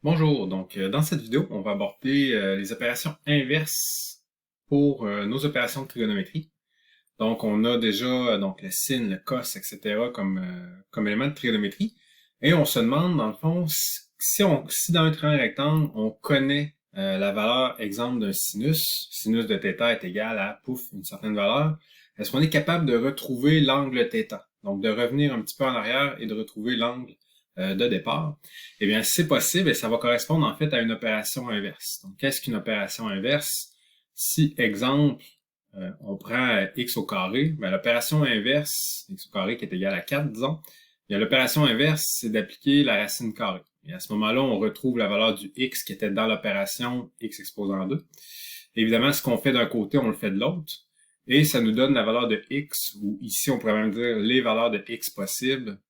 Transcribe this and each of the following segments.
Bonjour, dans cette vidéo, on va aborder les opérations inverses pour nos opérations de trigonométrie. Donc on a déjà le sin, le cos, etc. comme élément de trigonométrie. Et on se demande, dans le fond, si dans un triangle rectangle, on connaît la valeur exemple d'un sinus de θ est égal à, pouf, une certaine valeur, est-ce qu'on est capable de retrouver l'angle θ? Donc de revenir un petit peu en arrière et de retrouver l'angle de départ. Eh bien, c'est possible et ça va correspondre en fait à une opération inverse. Donc, qu'est-ce qu'une opération inverse? Si, exemple, on prend x au carré, ben, l'opération inverse, x au carré qui est égal à 4, disons, bien, l'opération inverse, c'est d'appliquer la racine carrée. Et à ce moment-là, on retrouve la valeur du x qui était dans l'opération x exposant 2. Évidemment, ce qu'on fait d'un côté, on le fait de l'autre. Et ça nous donne la valeur de x, ou ici, on pourrait même dire les valeurs de x possibles,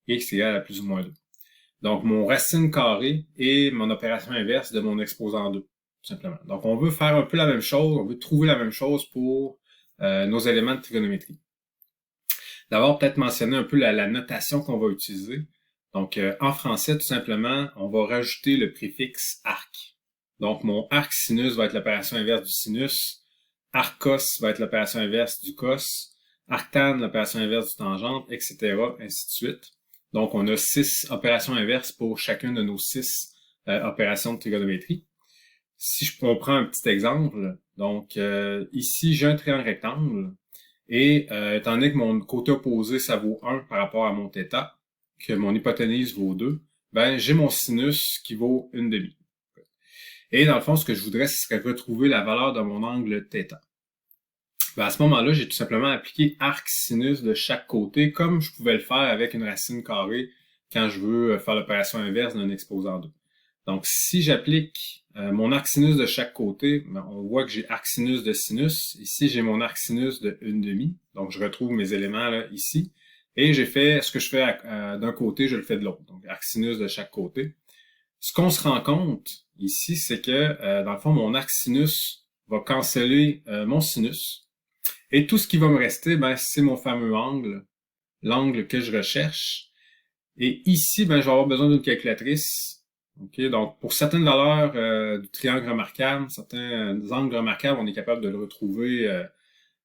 x égale à plus ou moins 2. Donc, mon racine carrée est mon opération inverse de mon exposant 2, tout simplement. Donc, on veut faire un peu la même chose, on veut trouver la même chose pour nos éléments de trigonométrie. D'abord, peut-être mentionner un peu la notation qu'on va utiliser. Donc, en français, tout simplement, on va rajouter le préfixe arc. Donc, mon arc sinus va être l'opération inverse du sinus, arc cos va être l'opération inverse du cos, arctan l'opération inverse du tangente, etc., ainsi de suite. Donc, on a 6 opérations inverses pour chacune de nos 6 opérations de trigonométrie. Si on prend un petit exemple, donc ici, j'ai un triangle rectangle, et étant donné que mon côté opposé, ça vaut 1 par rapport à mon θ, que mon hypoténuse vaut 2, ben j'ai mon sinus qui vaut 1/2. Et dans le fond, ce que je voudrais, ce serait retrouver la valeur de mon angle θ. Ben à ce moment-là, j'ai tout simplement appliqué arc sinus de chaque côté, comme je pouvais le faire avec une racine carrée quand je veux faire l'opération inverse d'un exposant 2. Donc, si j'applique mon arc sinus de chaque côté, ben, on voit que j'ai arc sinus de sinus. Ici, j'ai mon arc sinus de 1/2. Donc, je retrouve mes éléments là, ici. Et j'ai fait ce que je fais d'un côté, je le fais de l'autre. Donc, arc sinus de chaque côté. Ce qu'on se rend compte ici, c'est que, dans le fond, mon arc sinus va canceller mon sinus. Et tout ce qui va me rester, ben, c'est mon fameux angle, l'angle que je recherche. Et ici, ben, je vais avoir besoin d'une calculatrice. Okay? Donc, pour certaines valeurs du triangle remarquable, certains angles remarquables, on est capable de le retrouver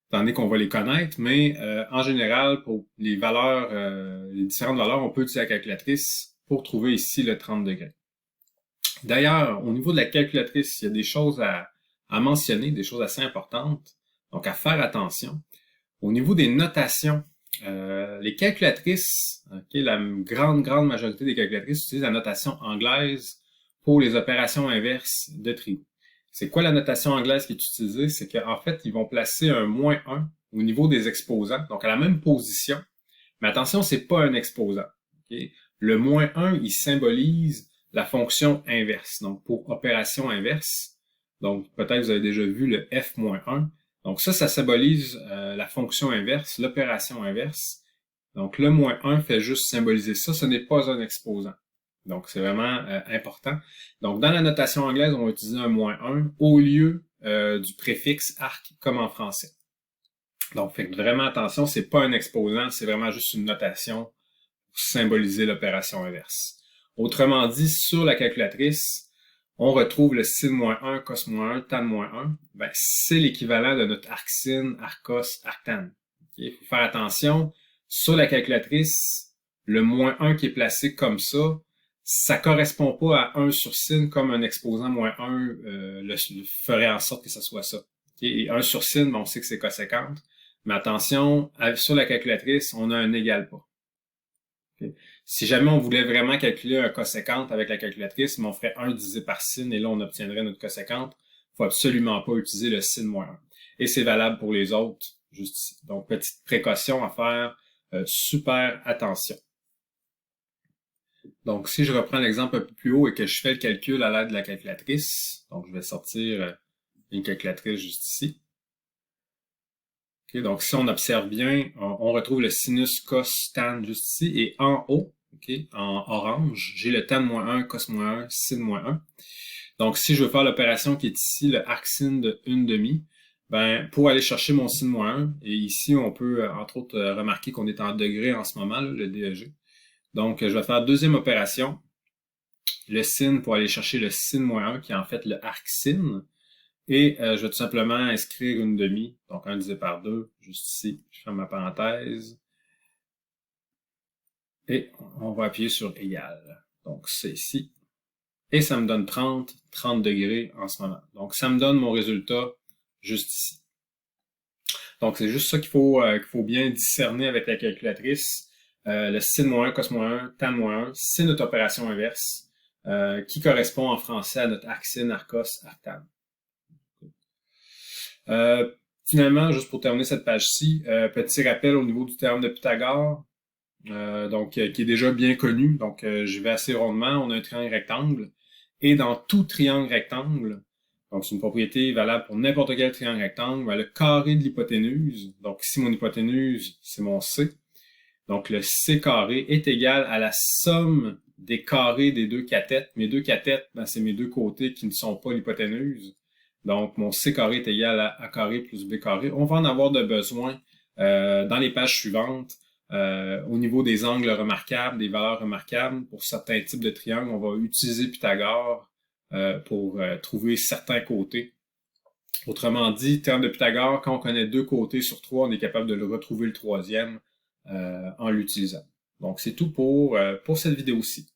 étant donné qu'on va les connaître, mais en général, pour les valeurs, les différentes valeurs, on peut utiliser la calculatrice pour trouver ici le 30 degrés. D'ailleurs, au niveau de la calculatrice, il y a des choses à mentionner, des choses assez importantes, donc à faire attention. Au niveau des notations, les calculatrices, la grande majorité des calculatrices utilisent la notation anglaise pour les opérations inverses de tri. C'est quoi la notation anglaise qui est utilisée? C'est qu'en fait, ils vont placer un -1 au niveau des exposants, donc à la même position. Mais attention, c'est pas un exposant. Okay? Le -1, il symbolise la fonction inverse. Donc, pour opération inverse, donc peut-être vous avez déjà vu le f-1. Donc ça symbolise la fonction inverse, l'opération inverse. Donc le -1 fait juste symboliser ça, ce n'est pas un exposant. Donc c'est vraiment important. Donc dans la notation anglaise, on va utiliser un -1 au lieu du préfixe arc comme en français. Donc faites vraiment attention, c'est pas un exposant, c'est vraiment juste une notation pour symboliser l'opération inverse. Autrement dit, sur la calculatrice, on retrouve le sin-1, cos-1, tan-1. Ben, c'est l'équivalent de notre arc-sin, arc-cos, arc-tan. Il faut faire attention. Sur la calculatrice, le -1 qui est placé comme ça correspond pas à 1 sur sin comme un exposant -1 le ferait en sorte que ça soit ça. Et 1 sur sin, ben, on sait que c'est coséquente. Mais attention, sur la calculatrice, on a un égal pas. Okay. Si jamais on voulait vraiment calculer un coséquente avec la calculatrice, on ferait 1 divisé par sin et là on obtiendrait notre coséquente. Il ne faut absolument pas utiliser le sin-1. Et c'est valable pour les autres, juste ici. Donc, petite précaution à faire, super attention. Donc, si je reprends l'exemple un peu plus haut et que je fais le calcul à l'aide de la calculatrice, donc je vais sortir une calculatrice juste ici. Okay, donc, si on observe bien, on retrouve le sinus cos tan juste ici. Et en haut, okay, en orange, j'ai le tan-1, cos-1, sin-1. Donc, si je veux faire l'opération qui est ici, le arc-sin de 1/2, ben, pour aller chercher mon sin-1, et ici, on peut, entre autres, remarquer qu'on est en degrés en ce moment, là, le DEG. Donc, je vais faire deuxième opération. le sin pour aller chercher le sin moins 1, qui est en fait le arc sin. Et je vais tout simplement inscrire une demi, donc 1 divisé par 2, juste ici. Je ferme ma parenthèse. Et on va appuyer sur égal. Donc c'est ici. Et ça me donne 30 degrés en ce moment. Donc ça me donne mon résultat juste ici. Donc c'est juste ça qu'il faut bien discerner avec la calculatrice. Le sin moins 1, cos moins 1, tan moins 1, c'est notre opération inverse, qui correspond en français à notre arc sin, arc cos, arc tan. Finalement, juste pour terminer cette page-ci, petit rappel au niveau du théorème de Pythagore, qui est déjà bien connu. Donc, je vais assez rondement. On a un triangle rectangle. Et dans tout triangle rectangle, donc c'est une propriété valable pour n'importe quel triangle rectangle, ben, le carré de l'hypoténuse, donc ici mon hypoténuse, c'est mon C. Donc le C carré est égal à la somme des carrés des deux cathètes. Mes deux cathètes, ben, c'est mes deux côtés qui ne sont pas l'hypoténuse. Donc mon C carré est égal à A carré plus B carré. On va en avoir de besoin dans les pages suivantes. Au niveau des angles remarquables, des valeurs remarquables, pour certains types de triangles, on va utiliser Pythagore pour trouver certains côtés. Autrement dit, théorème de Pythagore, quand on connaît 2 côtés sur 3, on est capable de le retrouver le troisième en l'utilisant. Donc c'est tout pour cette vidéo-ci.